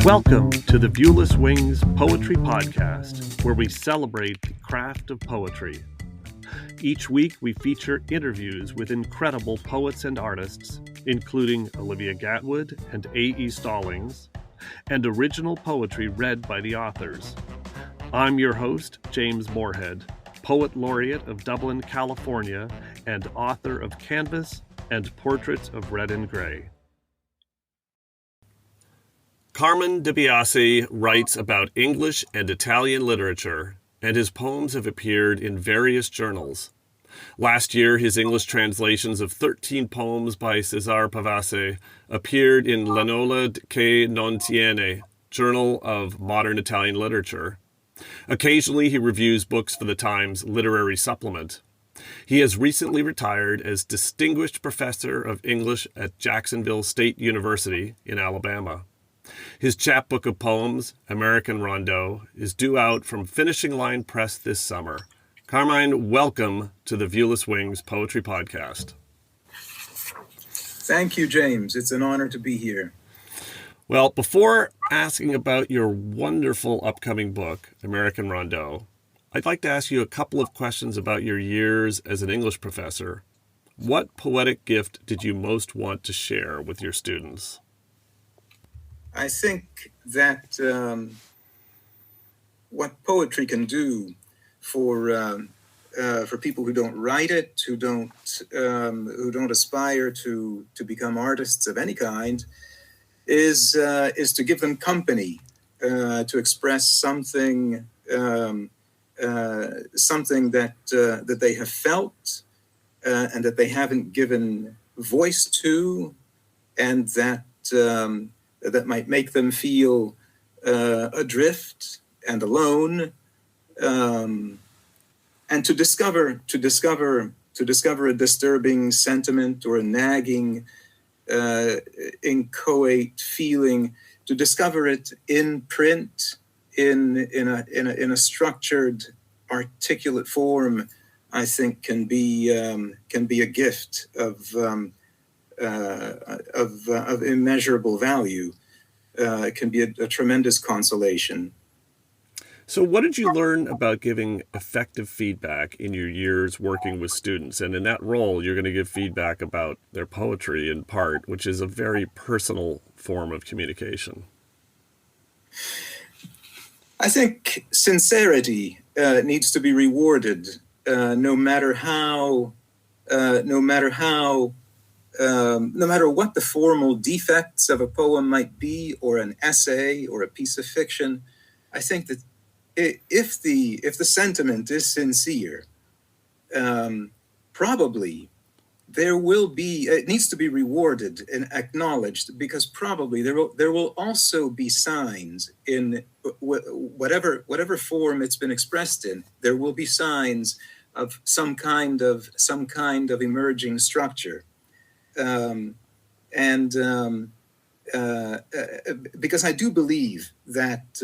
Welcome to the Viewless Wings Poetry Podcast, where we celebrate the craft of poetry. Each week, we feature interviews with incredible poets and artists, including Olivia Gatwood and A.E. Stallings, and original poetry read by the authors. I'm your host, James Morehead, Poet Laureate of Dublin, California, and author of Canvas and Portraits of Red and Gray. Carmine Di Biase writes about English and Italian literature, and his poems have appeared in various journals. Last year, his English translations of 13 poems by Cesare Pavese appeared in L'Enola che non tiene, Journal of Modern Italian Literature. Occasionally, he reviews books for the Times Literary Supplement. He has recently retired as Distinguished Professor of English at Jacksonville State University in Alabama. His chapbook of poems, American Rondeau, is due out from Finishing Line Press this summer. Carmine, welcome to the Viewless Wings Poetry Podcast. Thank you, James. It's an honor to be here. Well, before asking about your wonderful upcoming book, American Rondeau, I'd like to ask you a couple of questions about your years as an English professor. What poetic gift did you most want to share with your students? I think that what poetry can do for people who don't write it, who don't aspire to become artists of any kind, is to give them company, to express something that they have felt and that they haven't given voice to, and that might make them feel adrift and alone, and to discover a disturbing sentiment or a nagging, inchoate feeling, to discover it in print, in a structured, articulate form, I think can be a gift of immeasurable value. It can be a tremendous consolation. So what did you learn about giving effective feedback in your years working with students? And in that role, you're going to give feedback about their poetry in part, which is a very personal form of communication. I think sincerity needs to be rewarded, no matter what the formal defects of a poem might be, or an essay, or a piece of fiction. I think that if the sentiment is sincere, probably it needs to be rewarded and acknowledged, because probably there will also be signs in whatever form it's been expressed in. There will be signs of some kind of emerging structure. Because I do believe that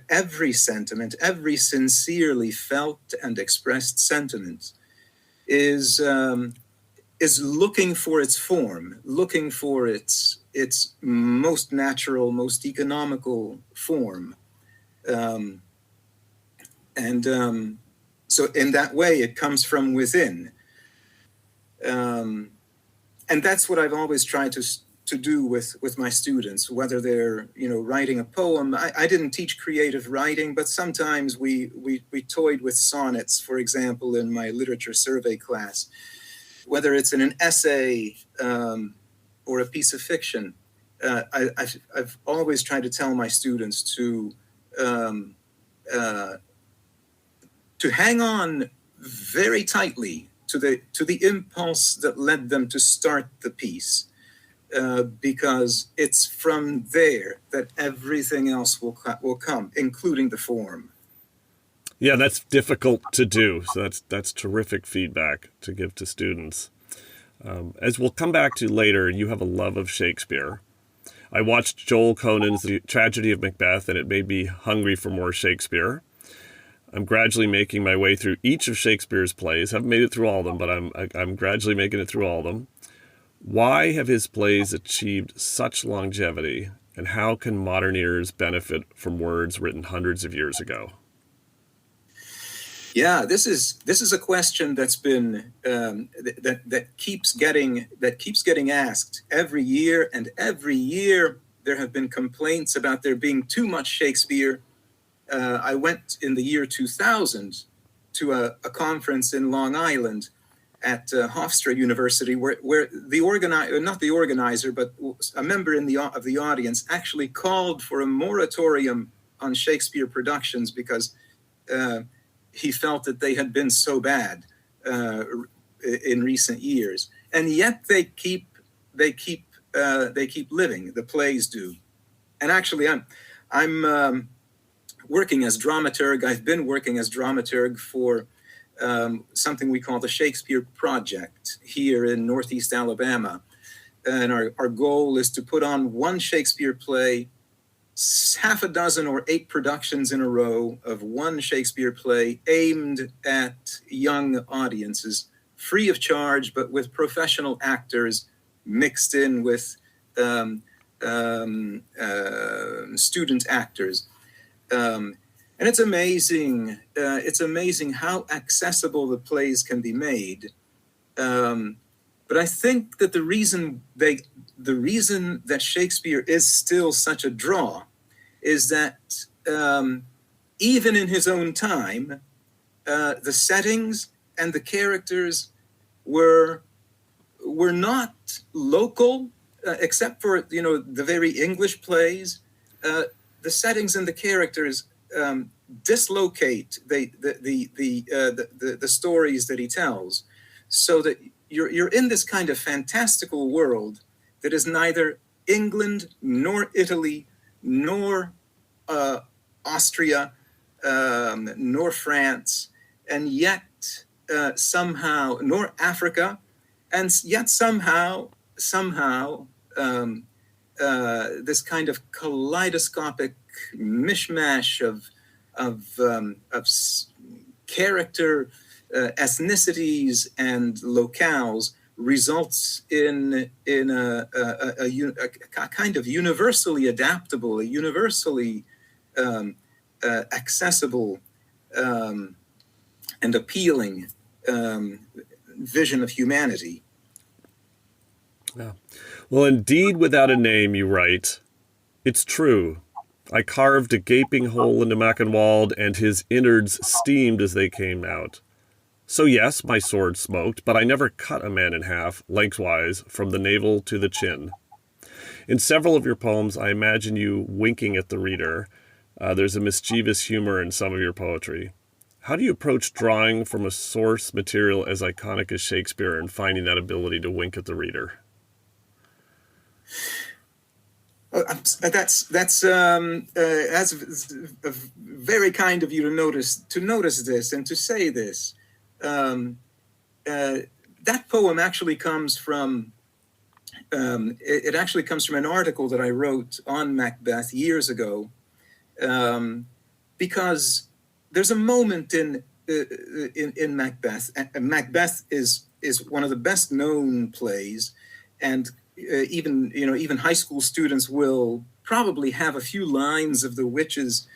every sentiment, every sincerely felt and expressed sentiment, is looking for its form, looking for its most natural, most economical form, so in that way, it comes from within. And that's what I've always tried to do with my students, whether they're writing a poem. I didn't teach creative writing, but sometimes we toyed with sonnets, for example, in my literature survey class. Whether it's in an essay or a piece of fiction, I've always tried to tell my students to hang on very tightly to the impulse that led them to start the piece, because it's from there that everything else will come, including the form. Yeah, that's difficult to do. So that's terrific feedback to give to students. As we'll come back to later, you have a love of Shakespeare. I watched Joel Conan's The Tragedy of Macbeth, and it made me hungry for more Shakespeare. I'm gradually making my way through each of Shakespeare's plays. I haven't made it through all of them, but I'm gradually making it through all of them. Why have his plays achieved such longevity? And how can modern ears benefit from words written hundreds of years ago? Yeah, this is a question that's been that keeps getting asked every year, and every year there have been complaints about there being too much Shakespeare. I went in the year 2000 to a conference in Long Island at Hofstra University, where the not the organizer, but a member of the audience actually called for a moratorium on Shakespeare productions because he felt that they had been so bad in recent years, and yet they keep living. The plays do, and actually, I'm working as dramaturg. I've been working as dramaturg for something we call the Shakespeare Project here in Northeast Alabama, and our goal is to put on one Shakespeare play, half a dozen or 8 productions in a row of one Shakespeare play aimed at young audiences, free of charge, but with professional actors mixed in with student actors. And it's amazing. It's amazing how accessible the plays can be made. But I think that the reason that Shakespeare is still such a draw is that even in his own time, the settings and the characters were not local, except for the very English plays. The settings and the characters dislocate the stories that he tells, so that you're in this kind of fantastical world that is neither England nor Italy nor Austria nor France, and yet somehow nor Africa, and yet somehow this kind of kaleidoscopic mishmash of character, ethnicities, and locales results in a kind of universally adaptable, a universally accessible and appealing vision of humanity. Yeah. Well, indeed, without a name, you write, it's true. I carved a gaping hole into Mackenwald, and his innards steamed as they came out. So yes, my sword smoked, but I never cut a man in half, lengthwise, from the navel to the chin. In several of your poems, I imagine you winking at the reader. There's a mischievous humor in some of your poetry. How do you approach drawing from a source material as iconic as Shakespeare and finding that ability to wink at the reader? That's very kind of you to notice this and to say this. That poem actually comes from it actually comes from an article that I wrote on Macbeth years ago, because there's a moment in Macbeth. Macbeth is one of the best known plays, and even high school students will probably have a few lines of the witch's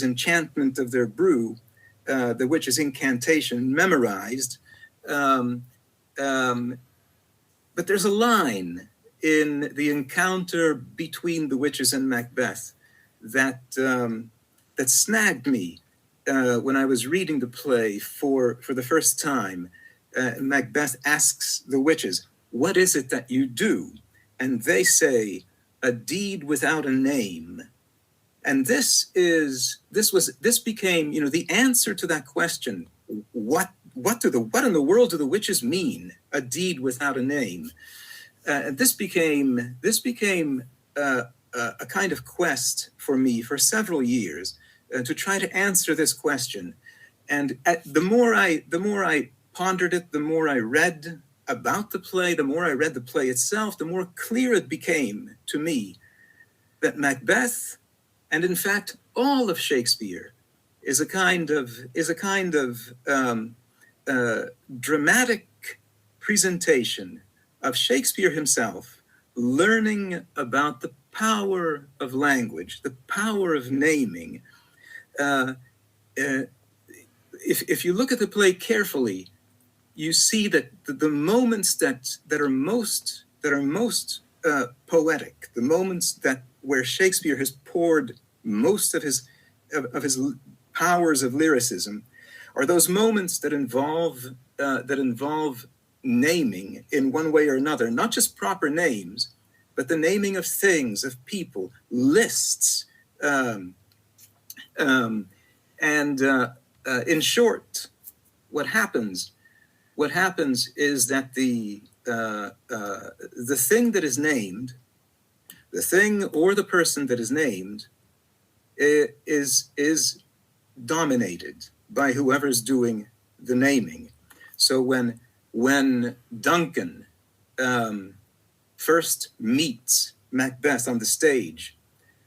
enchantment of their brew, the witch's incantation memorized. But there's a line in the encounter between the witches and Macbeth that snagged me when I was reading the play for the first time. Macbeth asks the witches, "What is it that you do?" And they say, "A deed without a name." And this became, the answer to that question. What in the world do the witches mean? A deed without a name. This became a kind of quest for me for several years to try to answer this question. And the more I pondered it, the more I read about the play, the more I read the play itself, the more clear it became to me that Macbeth, and in fact all of Shakespeare, is a kind of dramatic presentation of Shakespeare himself learning about the power of language, the power of naming. If you look at the play carefully, you see that the moments that are most poetic, the moments where Shakespeare has poured most of his powers of lyricism, are those moments that involve naming in one way or another, not just proper names, but the naming of things, of people, lists, and in short, what happens is that the thing that is named, the thing or the person that is named, is dominated by whoever's doing the naming. So when Duncan first meets Macbeth on the stage,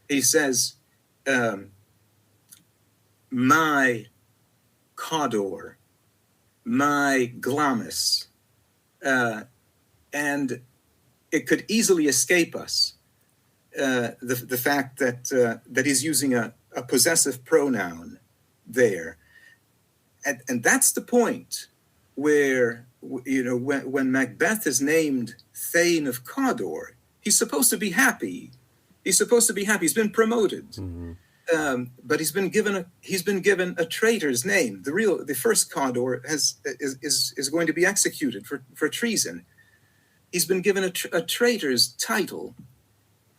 he says, "My Cawdor, my Glamis," and it could easily escape us the fact that he's using a possessive pronoun there, and that's the point where, when Macbeth is named Thane of Cawdor, he's supposed to be happy. He's been promoted. Mm-hmm. But he's been given a traitor's name. The first Cawdor is going to be executed for treason. He's been given a traitor's title,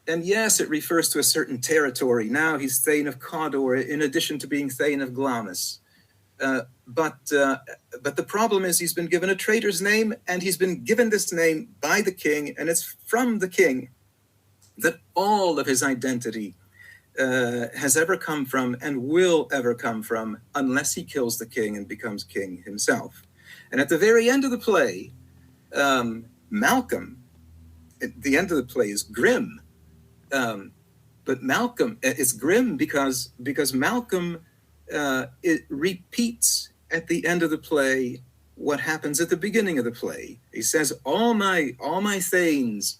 and yes, it refers to a certain territory. Now he's Thane of Cawdor, in addition to being Thane of Glamis. But the problem is he's been given a traitor's name, and he's been given this name by the king, and it's from the king that all of his identity has ever come from and will ever come from, unless he kills the king and becomes king himself. And at the very end of the play, Malcolm, at the end of the play, is grim. But Malcolm, it's grim because Malcolm, it repeats at the end of the play what happens at the beginning of the play. He says, all my thanes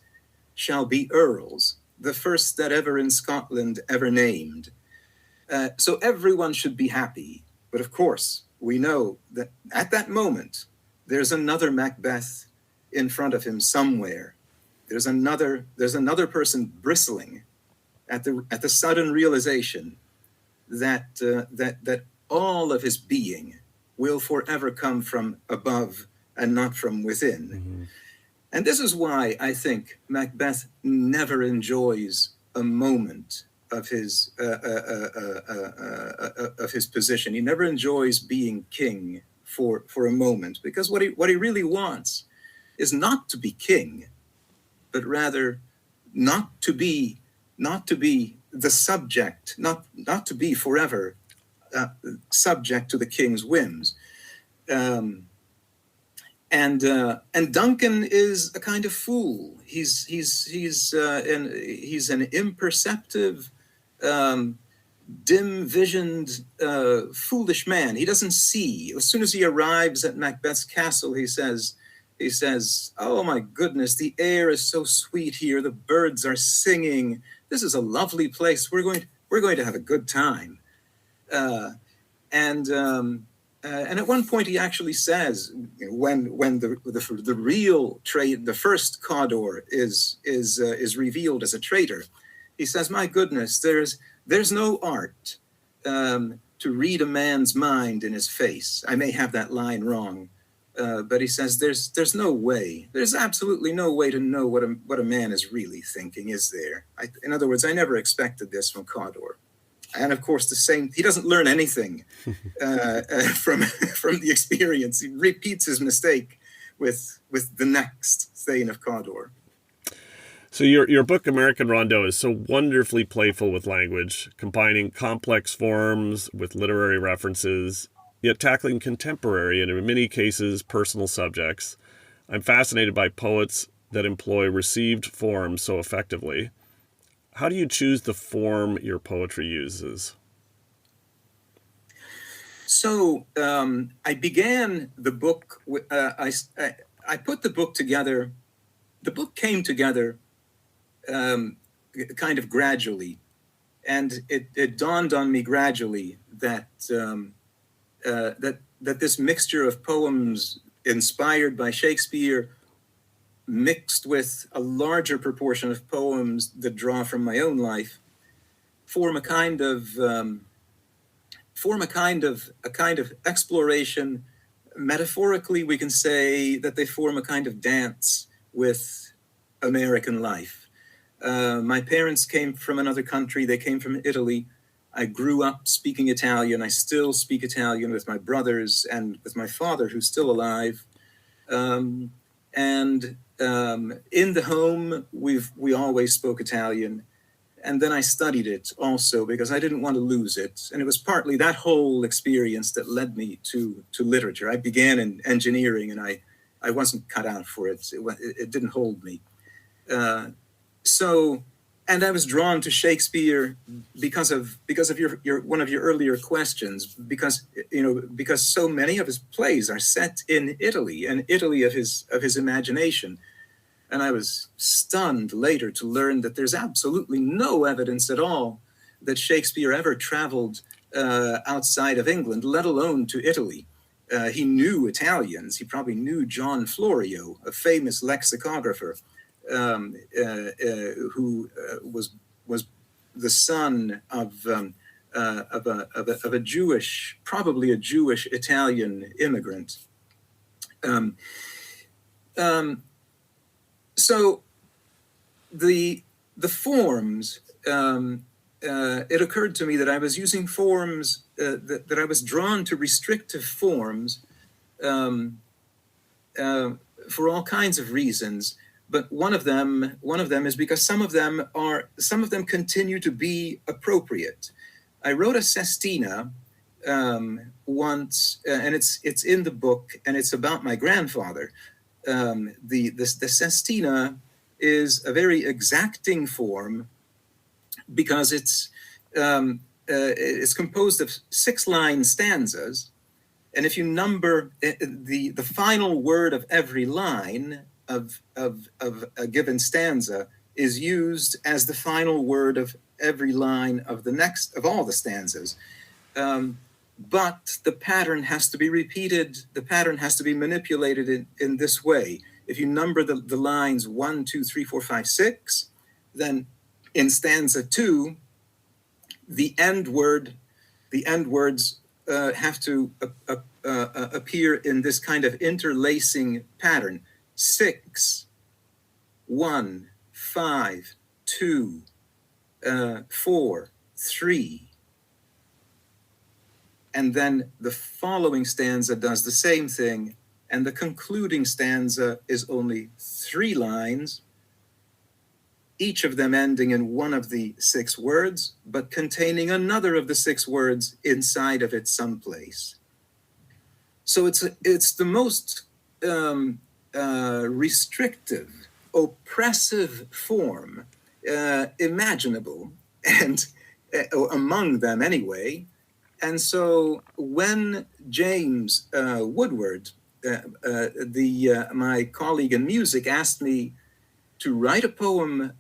shall be earls, the first that ever in Scotland ever named. So everyone should be happy. But of course, we know that at that moment, there's another Macbeth in front of him somewhere. There's another person bristling at the sudden realization that all of his being will forever come from above and not from within. Mm-hmm. And this is why I think Macbeth never enjoys a moment of his position. He never enjoys being king for a moment, because what he really wants is not to be king, but rather not to be the subject, not to be forever subject to the king's whims. And Duncan is a kind of fool. He's an imperceptive, dim-visioned, foolish man. He doesn't see. As soon as he arrives at Macbeth's castle, he says, "Oh my goodness, the air is so sweet here. The birds are singing. This is a lovely place. We're going to have a good time." And at one point he actually says, when the real the first Cawdor is revealed as a traitor, he says, "My goodness, there's no art to read a man's mind in his face." I may have that line wrong, but he says there's no way. There's absolutely no way to know what a man is really thinking, is there? In other words, I never expected this from Cawdor. And of course, he doesn't learn anything from the experience. He repeats his mistake with the next Thane of Cawdor. So your book, American Rondeau, is so wonderfully playful with language, combining complex forms with literary references, yet tackling contemporary and, in many cases, personal subjects. I'm fascinated by poets that employ received forms so effectively. How do you choose the form your poetry uses? So I began the book. I put the book together. The book came together um, kind of gradually. And it dawned on me gradually that that this mixture of poems inspired by Shakespeare, mixed with a larger proportion of poems that draw from my own life, form a kind of exploration. Metaphorically, we can say that they form a kind of dance with American life. My parents came from another country. They came from Italy. I grew up speaking Italian. I still speak Italian with my brothers and with my father, who's still alive. In the home, we always spoke Italian. And then I studied it also because I didn't want to lose it. And it was partly that whole experience that led me to literature. I began in engineering, and I wasn't cut out for it. It didn't hold me. And I was drawn to Shakespeare because of your one of your earlier questions, because so many of his plays are set in Italy, and Italy of his imagination. And I was stunned later to learn that there's absolutely no evidence at all that Shakespeare ever traveled outside of England, let alone to Italy. He knew Italians. He probably knew John Florio, a famous lexicographer, who was the son of a Jewish, probably a Jewish Italian immigrant. So the forms, it occurred to me that I was using forms, that I was drawn to restrictive forms for all kinds of reasons. But one of them is because some of them continue to be appropriate. I wrote a sestina once, and it's in the book, and it's about my grandfather. The sestina is a very exacting form because it's composed of 6-line stanzas, and if you number the final word of every line of a given stanza is used as the final word of every line of all the stanzas. But the pattern has to be repeated. The pattern has to be manipulated in this way. If you number the lines 1, 2, 3, 4, 5, 6, then in stanza 2, the end words have to appear in this kind of interlacing pattern. 6, 1, 5, 2, 4, 3. And then the following stanza does the same thing, and the concluding stanza is only 3 lines, each of them ending in one of the 6 words, but containing another of the 6 words inside of it someplace. So it's the most restrictive, oppressive form imaginable, and among them anyway. And so when James Woodward, my colleague in music, asked me to write a poem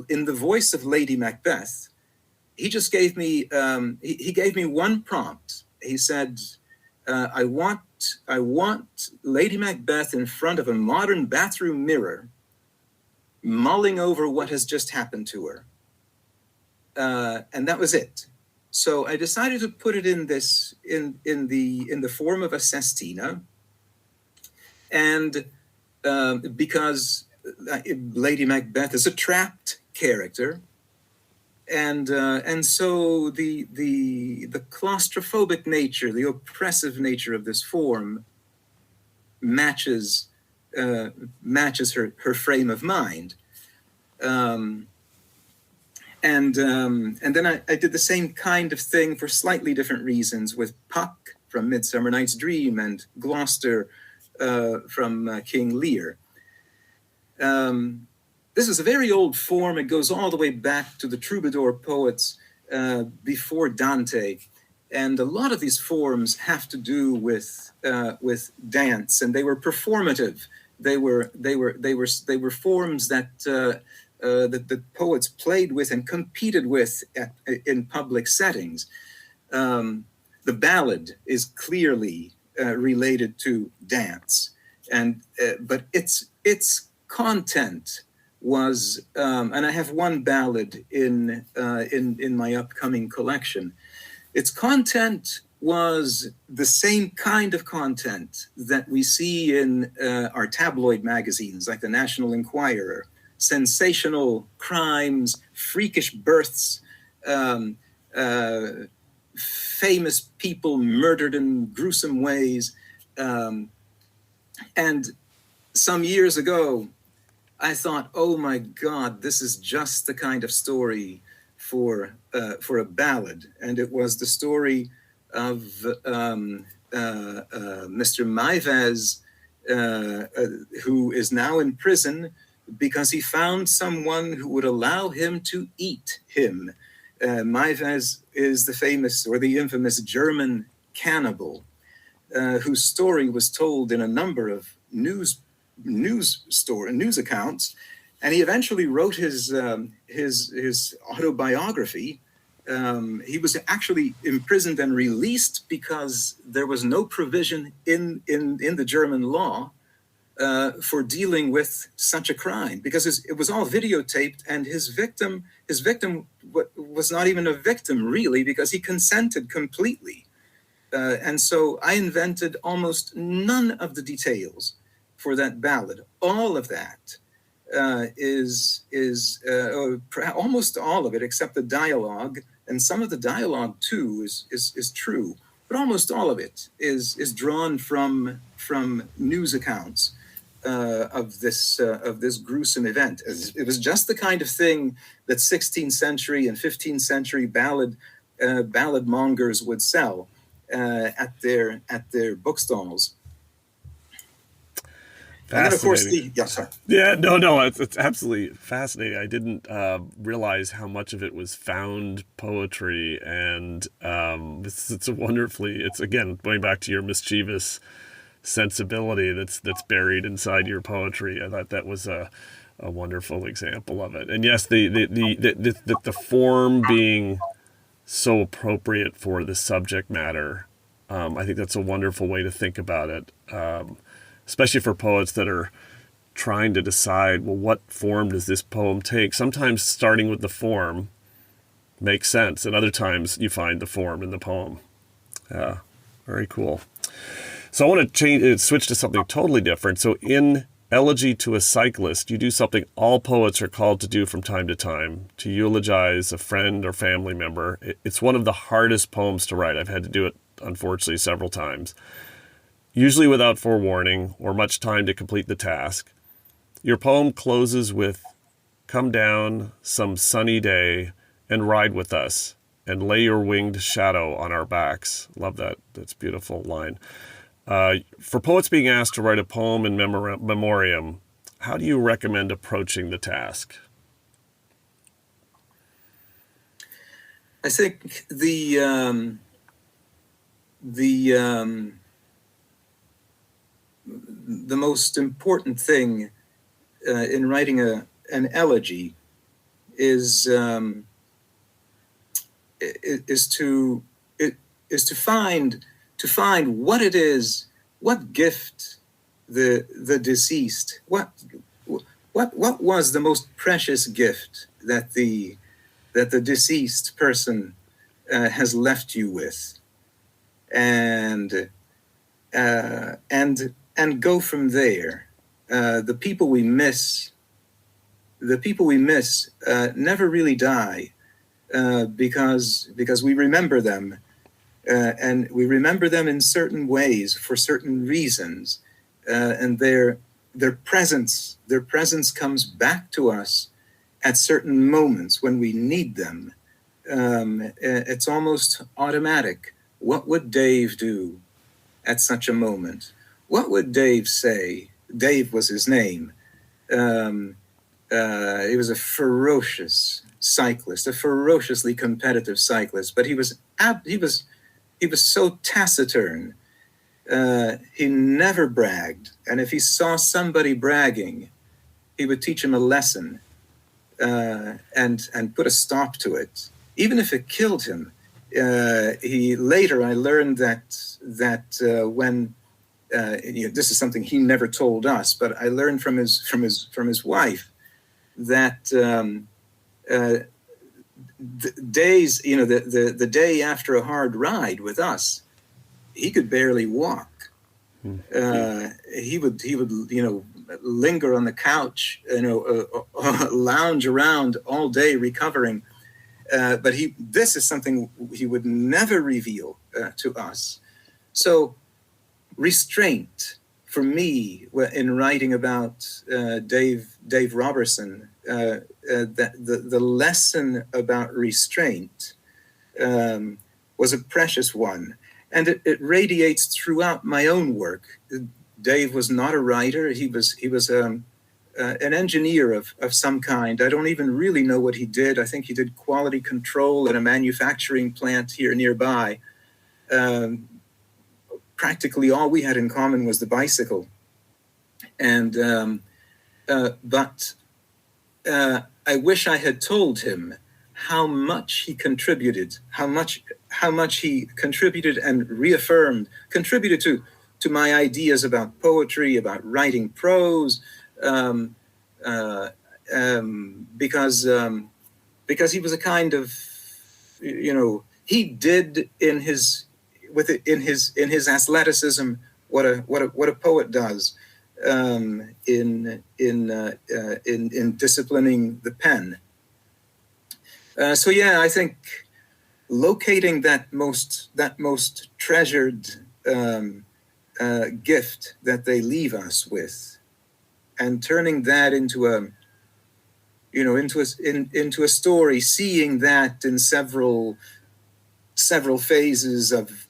in the voice of Lady Macbeth, he just gave me he gave me one prompt. He said, I want Lady Macbeth in front of a modern bathroom mirror, mulling over what has just happened to her. And that was it. So I decided to put it in the form of a sestina, and because Lady Macbeth is a trapped character, and so the claustrophobic nature, the oppressive nature of this form matches her frame of mind. And then I did the same kind of thing for slightly different reasons with Puck from Midsummer Night's Dream and Gloucester from King Lear. This is a very old form. It goes all the way back to the troubadour poets before Dante. And a lot of these forms have to do with dance, and they were performative. They were forms that that poets played with and competed with in public settings. The ballad is clearly related to dance, but its content was, and I have one ballad in my upcoming collection. Its content was the same kind of content that we see in our tabloid magazines, like the National Enquirer: sensational crimes, freakish births, famous people murdered in gruesome ways. And some years ago, I thought, oh my God, this is just the kind of story for a ballad. And it was the story of Mr. Maives, who is now in prison because he found someone who would allow him to eat him. Maives is the famous or the infamous German cannibal, whose story was told in a number of news accounts, and he eventually wrote his autobiography. He was actually imprisoned and released because there was no provision in the German law for dealing with such a crime, because it was all videotaped, and his victim was not even a victim really, because he consented completely. And so I invented almost none of the details for that ballad. All of that is almost all of it, except the dialogue, and some of the dialogue too is true, but almost all of it is drawn from news accounts of this gruesome event. It was just the kind of thing that 16th century and 15th century ballad mongers would sell at their bookstalls. And then, of course, it's absolutely fascinating. I didn't realize how much of it was found poetry, and it's again going back to your mischievous sensibility that's buried inside your poetry. I thought that was a wonderful example of it. And yes, the form being so appropriate for the subject matter, I think that's a wonderful way to think about it. Especially for poets that are trying to decide, well, what form does this poem take? Sometimes starting with the form makes sense, and other times you find the form in the poem. Very cool. So I want to switch to something totally different. So in Elegy to a Cyclist, you do something all poets are called to do from time to time, to eulogize a friend or family member. It's one of the hardest poems to write. I've had to do it, unfortunately, several times. Usually without forewarning or much time to complete the task. Your poem closes with, "Come down some sunny day and ride with us and lay your winged shadow on our backs." Love that. That's a beautiful line. For poets being asked to write a poem in memoriam, how do you recommend approaching the task? I think the most important thing in writing an elegy is to find what it is, what gift the deceased, what was the most precious gift that the deceased person has left you with, and go from there. The people we miss never really die, because we remember them, and we remember them in certain ways for certain reasons, and their presence comes back to us at certain moments when we need them. It's almost automatic. What would Dave do at such a moment? What would Dave say? Dave was his name. He was a ferocious cyclist, a ferociously competitive cyclist, but he was so taciturn. He never bragged, and if he saw somebody bragging, he would teach him a lesson. and put a stop to it, even if it killed him. I learned that when this is something he never told us, but I learned from his wife that the day after a hard ride with us, he could barely walk. He would linger on the couch, lounge around all day recovering. But this is something he would never reveal to us. So restraint for me in writing about Dave Robertson, the lesson about restraint was a precious one. And it radiates throughout my own work. Dave was not a writer. He was an engineer of some kind. I don't even really know what he did. I think he did quality control in a manufacturing plant here nearby. Practically all we had in common was the bicycle. And but I wish I had told him how much he contributed, how much he contributed and contributed to my ideas about poetry, about writing prose, because he was a kind of, he did in his athleticism what a poet does in disciplining the pen. So yeah, I think locating that most treasured gift that they leave us with, and turning that into a story, seeing that in several phases of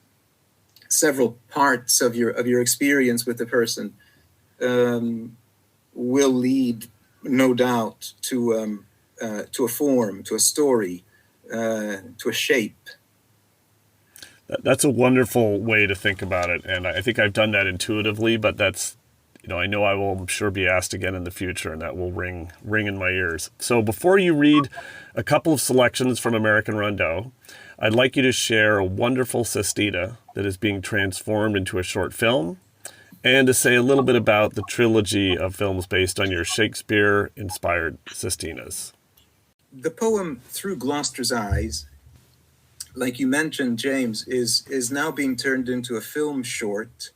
several parts of your experience with the person, will lead, no doubt, to a form, to a story, to a shape. That's a wonderful way to think about it, and I think I've done that intuitively, but that's, I know I will, I'm sure, be asked again in the future, and that will ring in my ears. So before you read a couple of selections from American Rondeau, I'd like you to share a wonderful sestina that is being transformed into a short film, and to say a little bit about the trilogy of films based on your Shakespeare-inspired sestinas. The poem Through Gloucester's Eyes, like you mentioned, James, is now being turned into a film short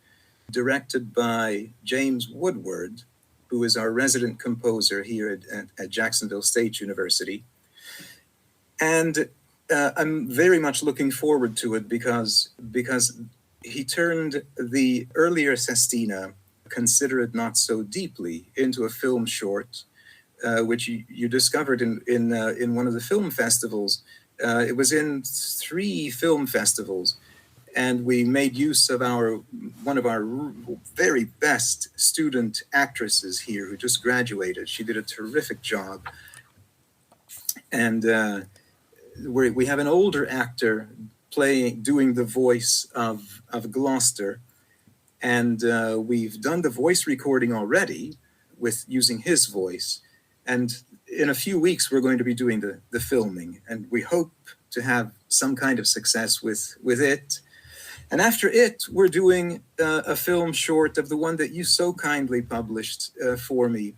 directed by James Woodward, who is our resident composer here at Jacksonville State University. And I'm very much looking forward to it because he turned the earlier sestina, Consider It Not So Deeply, into a film short, which you discovered in one of the film festivals. It was in 3 film festivals, and we made use of one of our very best student actresses here who just graduated. She did a terrific job. And we have an older actor doing the voice of Gloucester, and we've done the voice recording already with using his voice. And in a few weeks, we're going to be doing the filming, and we hope to have some kind of success with it. And after it, we're doing a film short of the one that you so kindly published for me,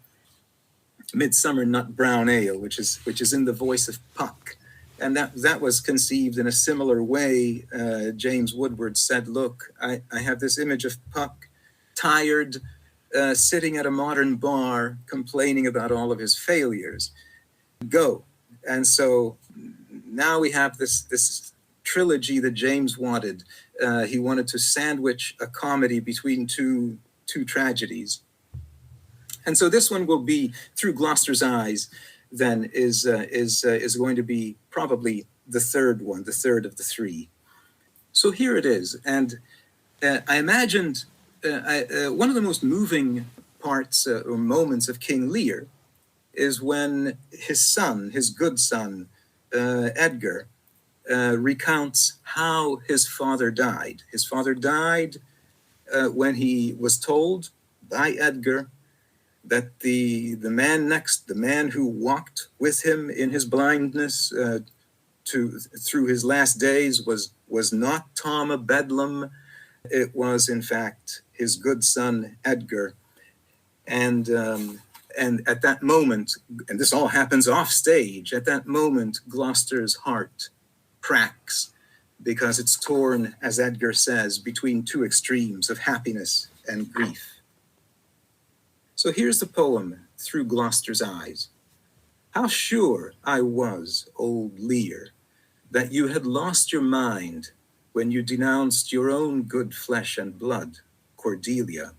Midsummer Nut Brown Ale, which is in the voice of Puck. And that was conceived in a similar way. James Woodward said, look, I have this image of Puck, tired, sitting at a modern bar, complaining about all of his failures. Go. And so now we have this trilogy that James wanted. He wanted to sandwich a comedy between two tragedies. And so this one will be Through Gloucester's Eyes, then is going to be probably the third of the 3. So here it is. And I imagined one of the most moving parts or moments of King Lear is when his good son, Edgar, recounts how his father died. His father died when he was told by Edgar that the man who walked with him in his blindness through his last days was not Tom of Bedlam. It was, in fact, his good son Edgar. And at that moment, and this all happens off stage, at that moment, Gloucester's heart cracks because it's torn, as Edgar says, between two extremes of happiness and grief. So here's the poem through Gloucester's eyes. How sure I was, old Lear, that you had lost your mind when you denounced your own good flesh and blood, Cordelia,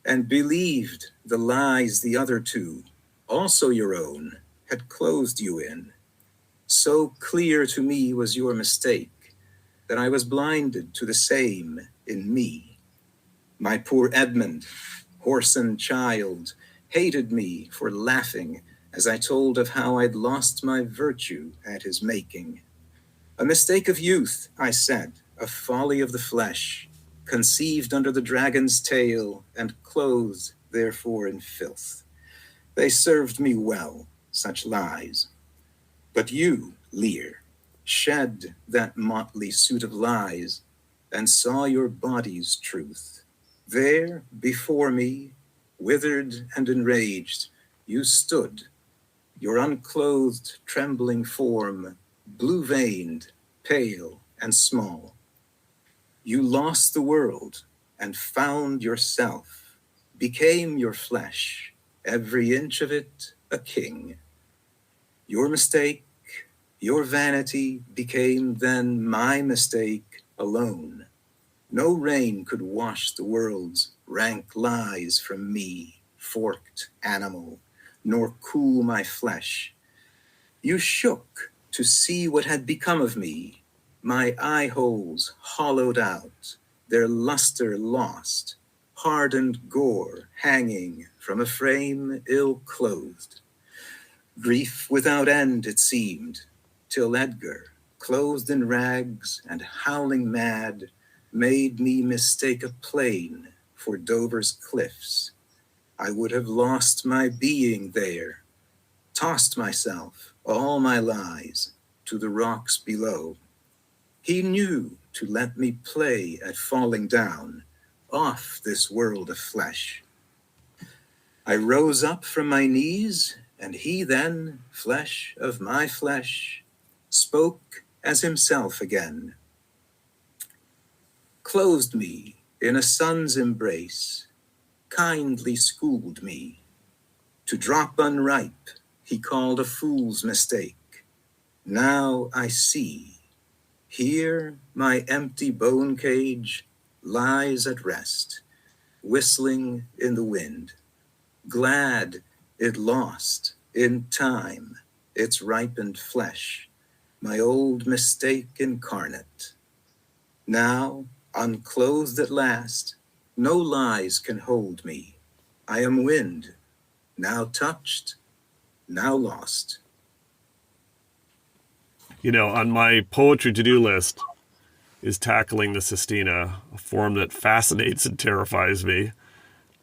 and believed the lies the other two, also your own, had closed you in. So clear to me was your mistake that I was blinded to the same in me. My poor Edmund, whoreson child, hated me for laughing as I told of how I'd lost my virtue at his making. A mistake of youth, I said, a folly of the flesh, conceived under the dragon's tail and clothed therefore in filth. They served me well, such lies. But you, Lear, shed that motley suit of lies and saw your body's truth. There, before me, withered and enraged, you stood, your unclothed, trembling form, blue-veined, pale and small. You lost the world and found yourself, became your flesh, every inch of it a king. Your mistake, your vanity became then my mistake alone. No rain could wash the world's rank lies from me, forked animal, nor cool my flesh. You shook to see what had become of me, my eye holes hollowed out, their luster lost, hardened gore hanging from a frame ill-clothed. Grief without end it seemed, till Edgar, clothed in rags and howling mad, made me mistake a plain for Dover's cliffs. I would have lost my being there, tossed myself, all my lies, to the rocks below. He knew to let me play at falling down, off this world of flesh. I rose up from my knees, and he then, flesh of my flesh, spoke as himself again, closed me in a son's embrace, kindly schooled me. To drop unripe, he called a fool's mistake. Now I see, here my empty bone cage lies at rest, whistling in the wind, glad it lost in time its ripened flesh, my old mistake incarnate. Now, unclothed at last, no lies can hold me. I am wind, now touched, now lost. You know, on my poetry to-do list is tackling the sestina, a form that fascinates and terrifies me.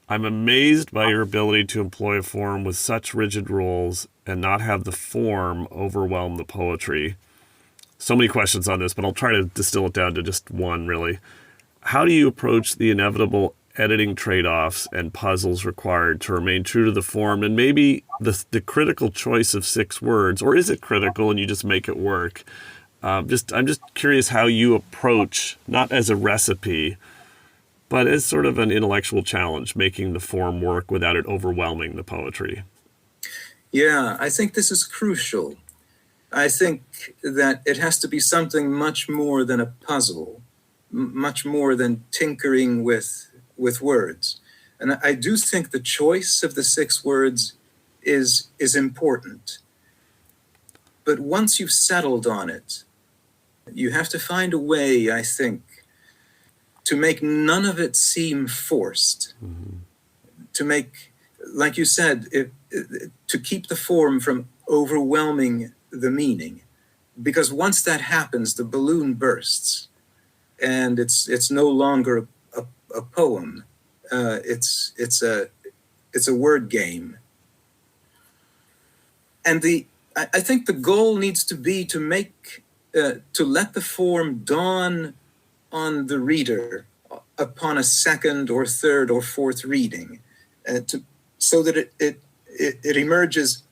I'm amazed by your ability to employ a form with such rigid rules and not have the form overwhelm the poetry. So many questions on this, but I'll try to distill it down to just one, really. How do you approach the inevitable editing trade-offs and puzzles required to remain true to the form and maybe the critical choice of 6 words, or is it critical and you just make it work? I'm just curious how you approach, not as a recipe, but as sort of an intellectual challenge, making the form work without it overwhelming the poetry. Yeah, I think this is crucial. I think that it has to be something much more than a puzzle, much more than tinkering with words. And I do think the choice of the 6 words is important. But once you've settled on it, you have to find a way, I think, to make none of it seem forced. Mm-hmm. To make, like you said, to keep the form from overwhelming the meaning. Because once that happens, the balloon bursts. And it's no longer a poem. It's it's a word game. And I think the goal needs to be to make, to let the form dawn on the reader upon a second or third or fourth reading, so that it emerges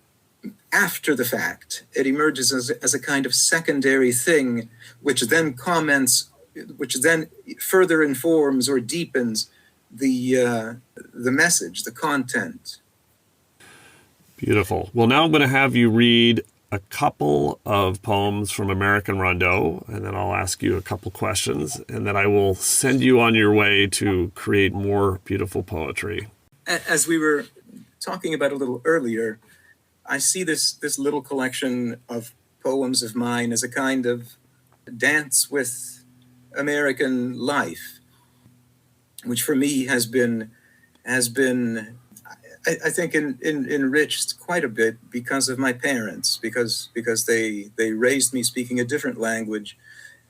after the fact. It emerges as a kind of secondary thing, which then comments, which then further informs or deepens the message, the content. Beautiful. Well, now I'm going to have you read a couple of poems from American Rondeau, and then I'll ask you a couple questions, and then I will send you on your way to create more beautiful poetry. As we were talking about a little earlier, I see this little collection of poems of mine as a kind of dance with American life, which for me has been I think enriched quite a bit because of my parents, because they raised me speaking a different language,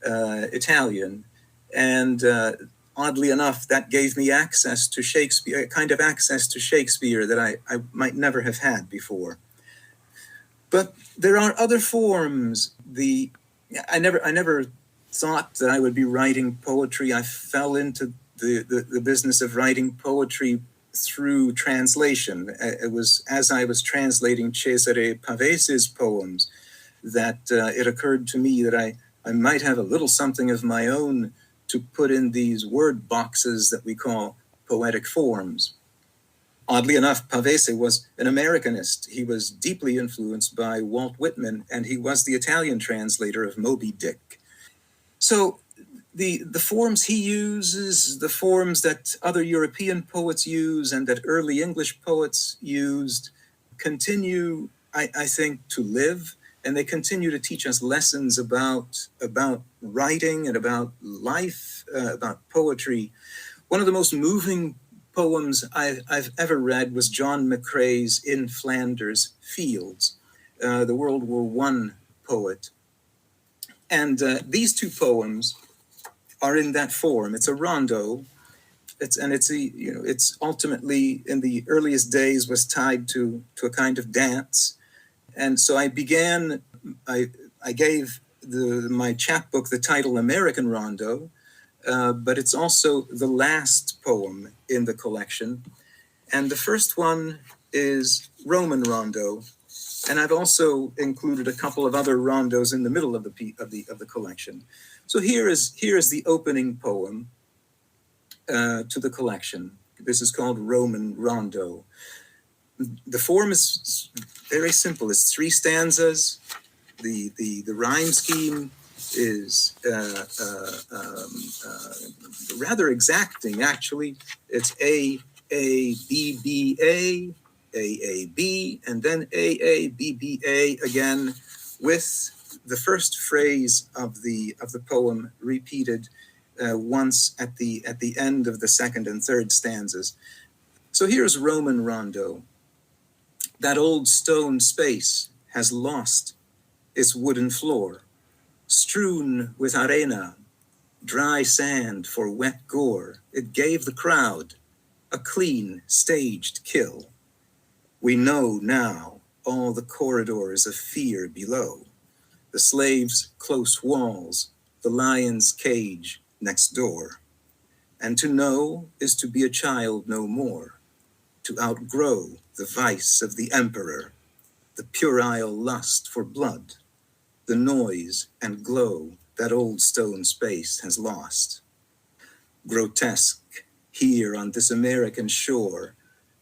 Italian, and oddly enough, that gave me access to Shakespeare, a kind of access to Shakespeare that I might never have had before. But there are other forms. I never thought that I would be writing poetry. I fell into the business of writing poetry through translation. It was as I was translating Cesare Pavese's poems that it occurred to me that I might have a little something of my own to put in these word boxes that we call poetic forms. Oddly enough, Pavese was an Americanist. He was deeply influenced by Walt Whitman, and he was the Italian translator of Moby Dick. So the forms he uses, the forms that other European poets use and that early English poets used, continue, I think, to live, and they continue to teach us lessons about writing and about life, about poetry. One of the most moving poems I've ever read was John McCrae's In Flanders Fields, the World War I poet. And these two poems are in that form. It's a rondeau. It's ultimately in the earliest days was tied to a kind of dance. And so I gave my chapbook the title American Rondeau, but it's also the last poem in the collection. And the first one is Roman Rondeau. And I've also included a couple of other rondeaus in the middle of the collection. So here is the opening poem to the collection. This is called Roman Rondeau. The form is very simple. It's 3 stanzas. The rhyme scheme is rather exacting, actually. It's A, B, B, A, B, and then A, B, B, A again, with the first phrase of the poem repeated once at the end of the second and third stanzas. So here's Roman Rondeau. That old stone space has lost its wooden floor, strewn with arena, dry sand for wet gore. It gave the crowd a clean, staged kill. We know now all the corridors of fear below, the slave's close walls, the lion's cage next door. And to know is to be a child no more, to outgrow the vice of the emperor, the puerile lust for blood, the noise and glow that old stone space has lost. Grotesque, here on this American shore,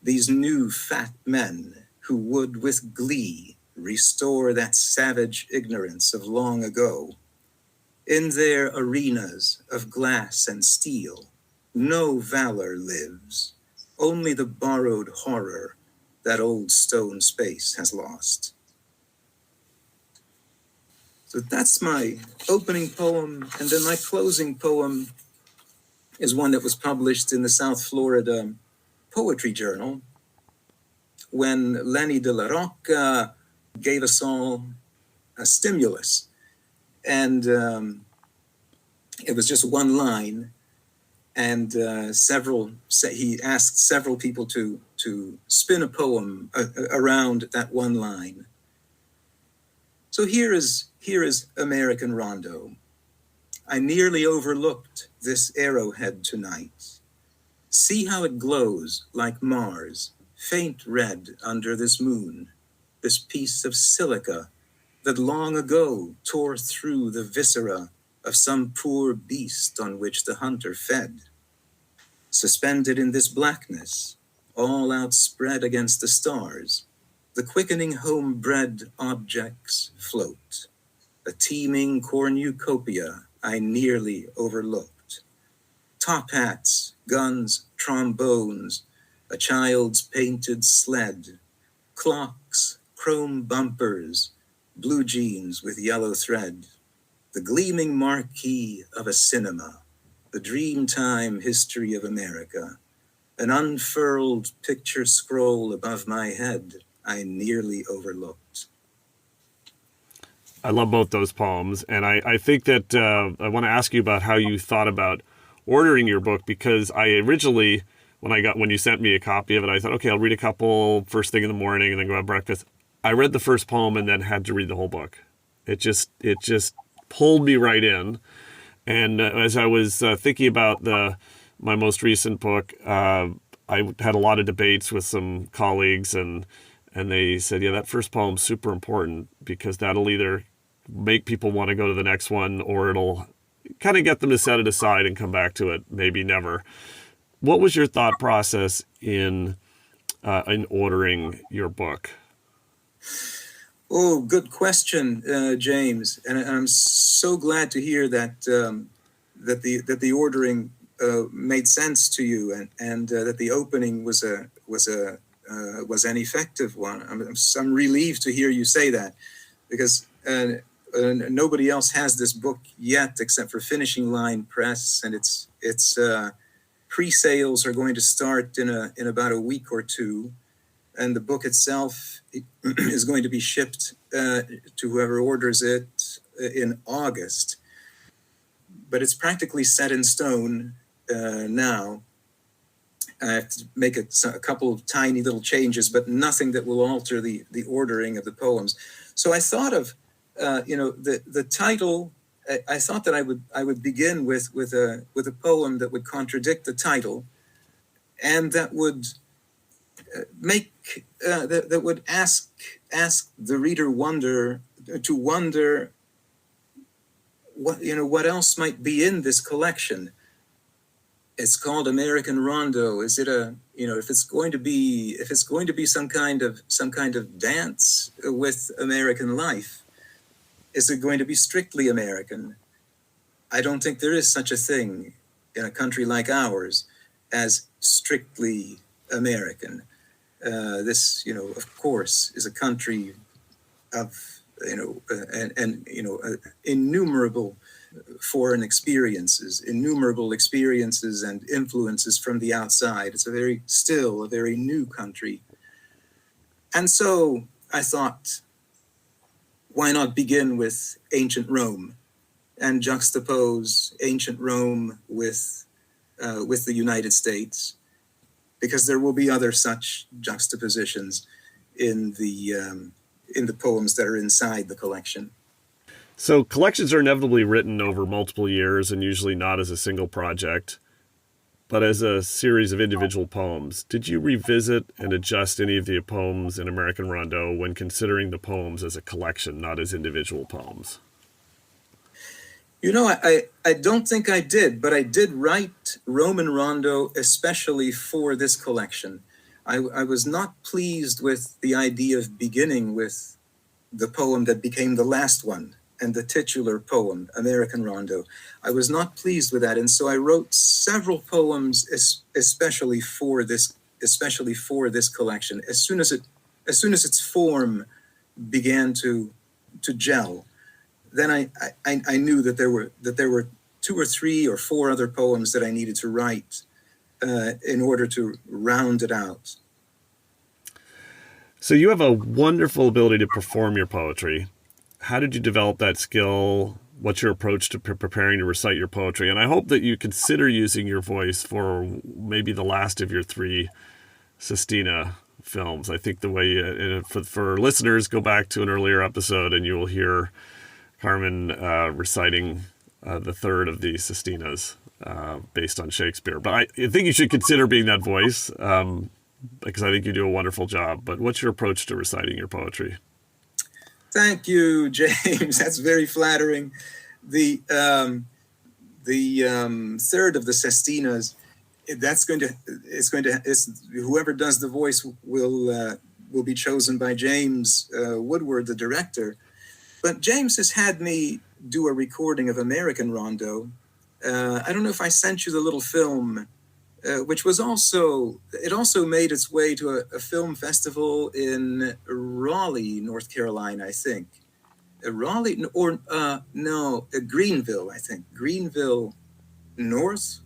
these new fat men who would with glee restore that savage ignorance of long ago. In their arenas of glass and steel, no valor lives, only the borrowed horror that old stone space has lost. So that's my opening poem, and then my closing poem is one that was published in the South Florida Poetry Journal when Lenny de la Rocca gave us all a stimulus. And it was just one line, and he asked several people to to spin a poem around that one line. So here is American Rondeau. I nearly overlooked this arrowhead tonight. See how it glows like Mars, faint red under this moon, this piece of silica that long ago tore through the viscera of some poor beast on which the hunter fed. Suspended in this blackness, all outspread against the stars, the quickening homebred objects float, a teeming cornucopia I nearly overlooked. Top hats, guns, trombones, a child's painted sled, clocks, chrome bumpers, blue jeans with yellow thread, the gleaming marquee of a cinema, the Dreamtime history of America, an unfurled picture scroll above my head I nearly overlooked. I love both those poems, and I think that I want to ask you about how you thought about ordering your book, because I originally, when you sent me a copy of it, I thought, okay, I'll read a couple first thing in the morning and then go have breakfast. I read the first poem and then had to read the whole book. It just pulled me right in. And as I was thinking about my most recent book, I had a lot of debates with some colleagues, and they said, yeah, that first poem's super important, because that'll either make people want to go to the next one, or it'll kind of get them to set it aside and come back to it, maybe never. What was your thought process in ordering your book? Oh, good question, James. And I'm so glad to hear that the ordering made sense to you, and that the opening was an effective one. I'm relieved to hear you say that, because nobody else has this book yet except for Finishing Line Press, and its pre-sales are going to start in about a week or two, and the book itself is going to be shipped to whoever orders it in August. But it's practically set in stone now. I have to make a couple of tiny little changes, but nothing that will alter the ordering of the poems. So I thought of the title. I thought that I would begin with a poem that would contradict the title, and that would that would ask the reader wonder what else might be in this collection. It's called American Rondeau. Is it if it's going to be some kind of dance with American life, is it going to be strictly American? I don't think there is such a thing in a country like ours as strictly American. This, of course, is a country of, innumerable foreign experiences, innumerable experiences and influences from the outside. It's still a very new country. And so I thought, why not begin with ancient Rome and juxtapose ancient Rome with the United States, because there will be other such juxtapositions in the poems that are inside the collection. So collections are inevitably written over multiple years, and usually not as a single project, but as a series of individual poems. Did you revisit and adjust any of the poems in American Rondeau when considering the poems as a collection, not as individual poems? I don't think I did, but I did write Roman Rondeau especially for this collection. I was not pleased with the idea of beginning with the poem that became the last one, and the titular poem, American Rondeau. I was not pleased with that, and so I wrote several poems especially for this collection. As soon as its form began to gel, then I knew that there were 2 or 3 or 4 other poems that I needed to write in order to round it out. So you have a wonderful ability to perform your poetry. How did you develop that skill? What's your approach to preparing to recite your poetry? And I hope that you consider using your voice for maybe the last of your 3 sestina films. I think the way, for listeners, go back to an earlier episode and you will hear Carmen reciting the third of the sestinas based on Shakespeare. But I think you should consider being that voice because I think you do a wonderful job. But what's your approach to reciting your poetry? Thank you, James. That's very flattering. The third of the sestinas, whoever does the voice will be chosen by James Woodward, the director. But James has had me do a recording of American Rondeau. I don't know if I sent you the little film, which was also made its way to a film festival in Raleigh, North Carolina, I think. Greenville, I think. Greenville North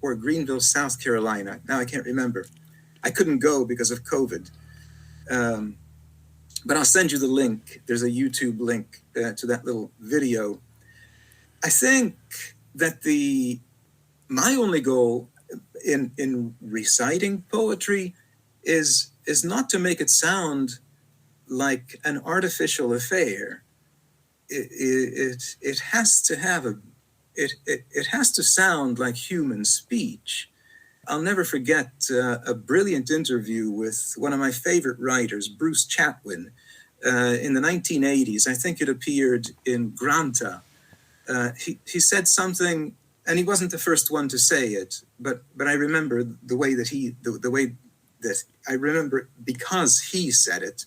or Greenville, South Carolina. Now I can't remember. I couldn't go because of COVID. But I'll send you the link. There's a YouTube link to that little video. I think that my only goal in reciting poetry is not to make it sound like an artificial affair. It has to have it has to sound like human speech. I'll never forget a brilliant interview with one of my favorite writers, Bruce Chatwin, in the 1980s. I think it appeared in Granta. He said something, and he wasn't the first one to say it, but I remember the way that I remember because he said it.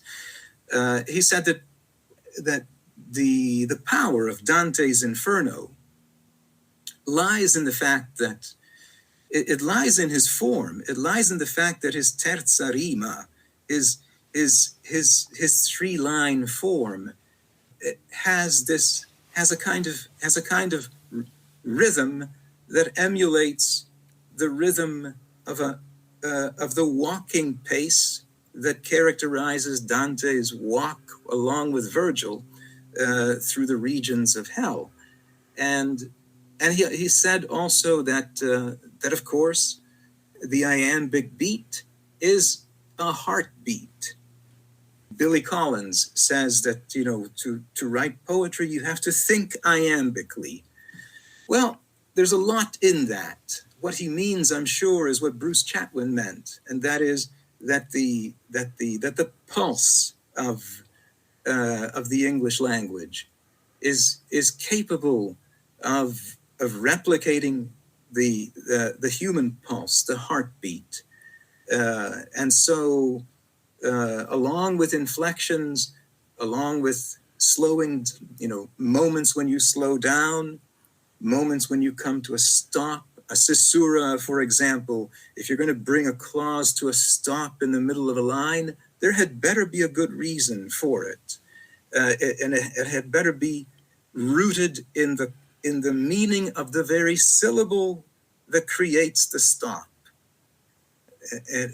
He said that the power of Dante's Inferno lies in the fact that it lies in his form. It lies in the fact that his terza rima, his three-line form, has a kind of rhythm that emulates the rhythm of the walking pace that characterizes Dante's walk along with Virgil through the regions of hell. And he said also that of course the iambic beat is a heartbeat. Billy Collins says that to write poetry you have to think iambically. Well, there's a lot in that. What he means, I'm sure, is what Bruce Chatwin meant, and that is that the pulse of the English language is capable of replicating the human pulse, the heartbeat, and so along with inflections, along with slowing, moments when you slow down, moments when you come to a stop, a caesura, for example. If you're going to bring a clause to a stop in the middle of a line, there had better be a good reason for it, and it had better be rooted in the meaning of the very syllable that creates the stop. And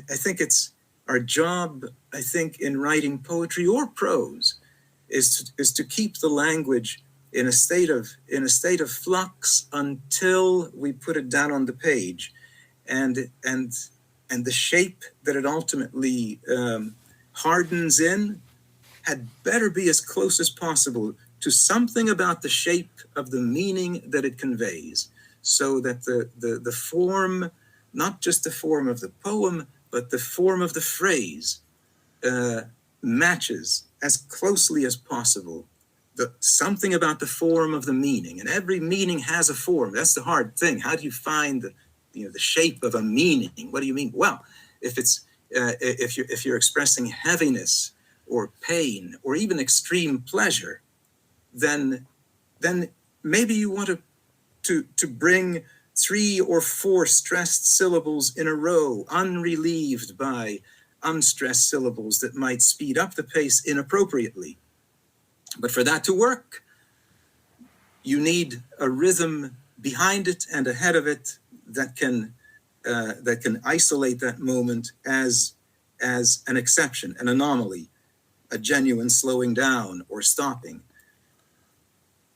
I think it's our job, I think, in writing poetry or prose is to keep the language in a state of flux until we put it down on the page, and the shape that it ultimately hardens in had better be as close as possible to something about the shape of the meaning that it conveys, so that the form, not just the form of the poem, but the form of the phrase matches as closely as possible something about the form of the meaning. And every meaning has a form. That's the hard thing. How do you find the shape of a meaning? What do you mean? Well, if you're expressing heaviness or pain or even extreme pleasure, then maybe you want to bring 3 or 4 stressed syllables in a row, unrelieved by unstressed syllables that might speed up the pace inappropriately. But for that to work, you need a rhythm behind it and ahead of it that can isolate that moment as an exception, an anomaly, a genuine slowing down or stopping.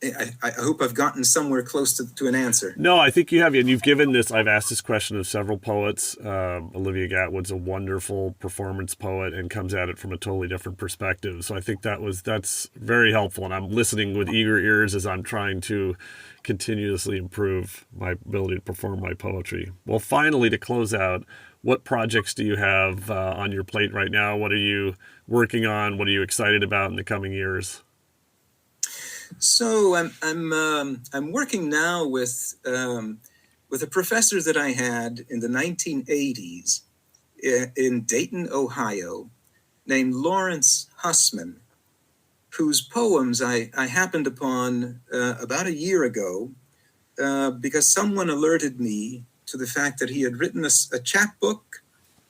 I hope I've gotten somewhere close to an answer. No, I think you have, and you've given this. I've asked this question of several poets. Olivia Gatwood's a wonderful performance poet and comes at it from a totally different perspective. So I think that's very helpful, and I'm listening with eager ears as I'm trying to continuously improve my ability to perform my poetry. Well, finally, to close out, what projects do you have on your plate right now? What are you working on? What are you excited about in the coming years? So I'm working now with a professor that I had in the 1980s in Dayton, Ohio, named Lawrence Hussman, whose poems I happened upon about a year ago because someone alerted me to the fact that he had written a chapbook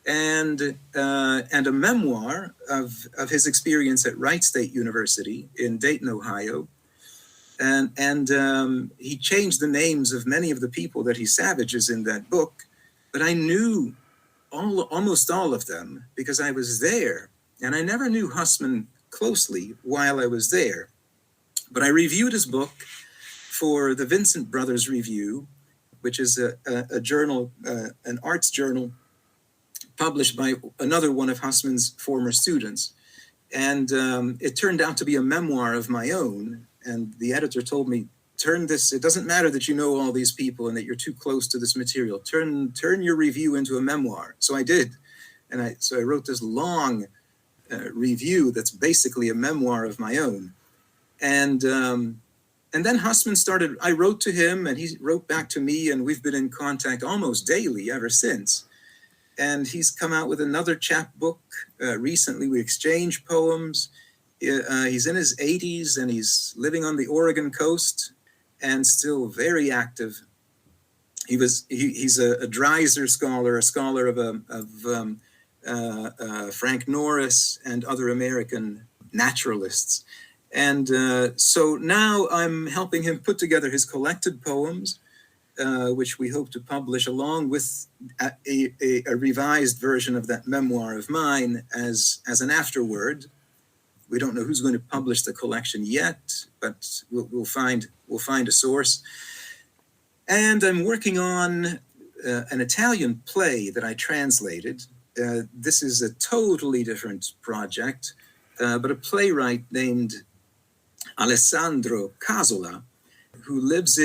and a memoir of his experience at Wright State University in Dayton, Ohio. And he changed the names of many of the people that he savages in that book, but I knew almost all of them because I was there, and I never knew Hussman closely while I was there. But I reviewed his book for the Vincent Brothers Review, which is a journal, an arts journal published by another one of Hussman's former students. And it turned out to be a memoir of my own. And the editor told me, it doesn't matter that you know all these people and that you're too close to this material. Turn your review into a memoir. So I did. And so I wrote this long review that's basically a memoir of my own. And then Hussman I wrote to him and he wrote back to me, and we've been in contact almost daily ever since. And he's come out with another chapbook. Recently, we exchanged poems. He's in his 80s and he's living on the Oregon coast and still very active. He's a Dreiser scholar, a scholar of Frank Norris and other American naturalists. And so now I'm helping him put together his collected poems, which we hope to publish along with a revised version of that memoir of mine as an afterword. We don't know who's going to publish the collection yet, but we'll find a source. And I'm working on an Italian play that I translated. This is a totally different project, but a playwright named Alessandro Casola, who lives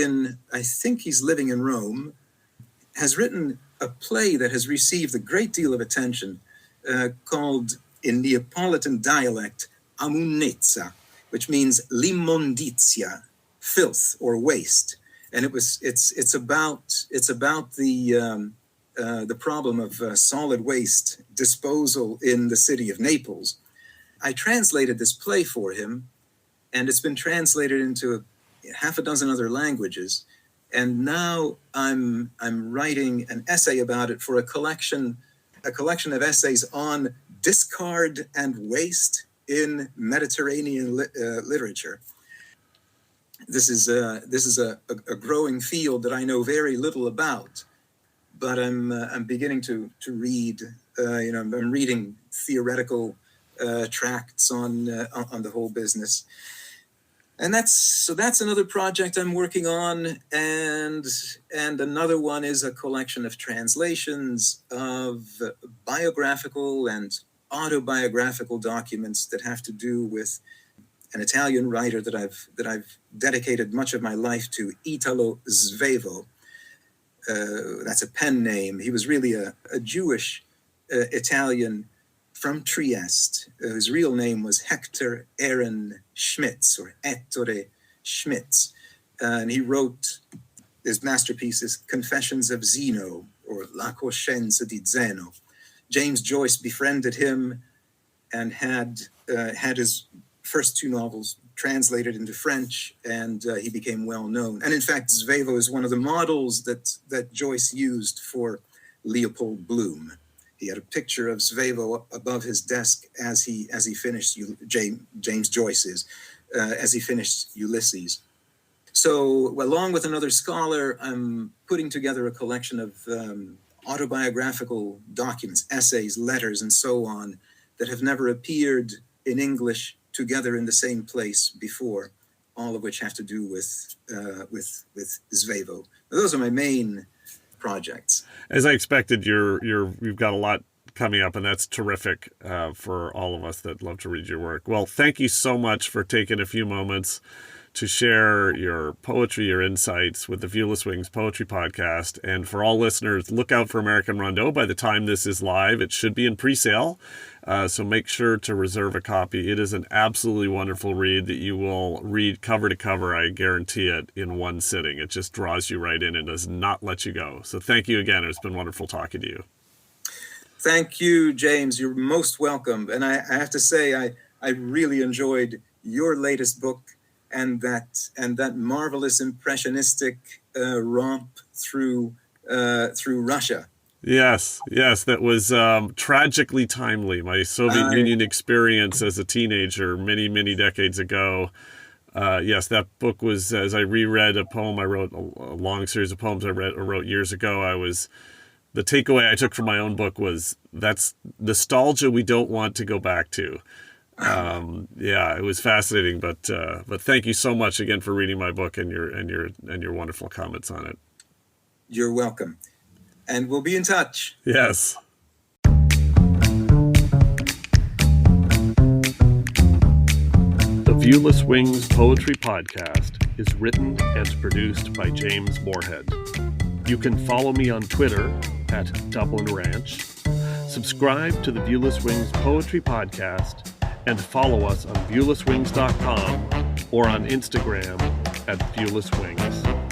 I think he's living in Rome, has written a play that has received a great deal of attention called, in Neapolitan dialect, Amunezza, which means l'immondizia, filth or waste. And it's about the problem of solid waste disposal in the city of Naples. I translated this play for him, and it's been translated into half a dozen other languages. And now I'm writing an essay about it for a collection of essays on discard and waste in Mediterranean literature. This is a growing field that I know very little about, but I'm beginning to read. I'm reading theoretical tracts on the whole business, and that's another project I'm working on, and another one is a collection of translations of biographical and autobiographical documents that have to do with an Italian writer that I've dedicated much of my life to, Italo Svevo. That's a pen name. He was really a Jewish Italian from Trieste. His real name was Hector Aaron Schmitz, or Ettore Schmitz. And he wrote his masterpieces, Confessions of Zeno, or La Coscienza di Zeno. James Joyce befriended him and had his first two novels translated into French, and he became well known. And in fact, Svevo is one of the models that Joyce used for Leopold Bloom. He had a picture of Svevo above his desk as he finished James Joyce's, as he finished Ulysses. So, along with another scholar, I'm putting together a collection of autobiographical documents, essays, letters, and so on, that have never appeared in English together in the same place before. all of which have to do with Svevo. Those are my main projects. As I expected, you've got a lot coming up, and that's terrific for all of us that love to read your work. Well, thank you so much for taking a few moments to share your poetry, your insights with the Viewless Wings Poetry Podcast. And for all listeners, look out for American Rondeau. By the time this is live, it should be in pre-sale. So make sure to reserve a copy. It is an absolutely wonderful read that you will read cover to cover. I guarantee it in one sitting. It just draws you right in and does not let you go. So thank you again. It's been wonderful talking to you. Thank you, James. You're most welcome. And I have to say, I really enjoyed your latest book and that marvelous impressionistic romp through Russia. Yes, that was tragically timely. My Soviet Union experience as a teenager many, many decades ago. Yes, that book was, as I reread a poem I wrote, a long series of poems I wrote years ago, the takeaway I took from my own book was that's nostalgia we don't want to go back to. It was fascinating, but thank you so much again for reading my book and your wonderful comments on it. You're welcome. And we'll be in touch. Yes. The Viewless Wings Poetry Podcast is written and produced by James Morehead. You can follow me on Twitter at Dublin Ranch, subscribe to the Viewless Wings Poetry Podcast, and follow us on viewlesswings.com or on Instagram at Viewless Wings.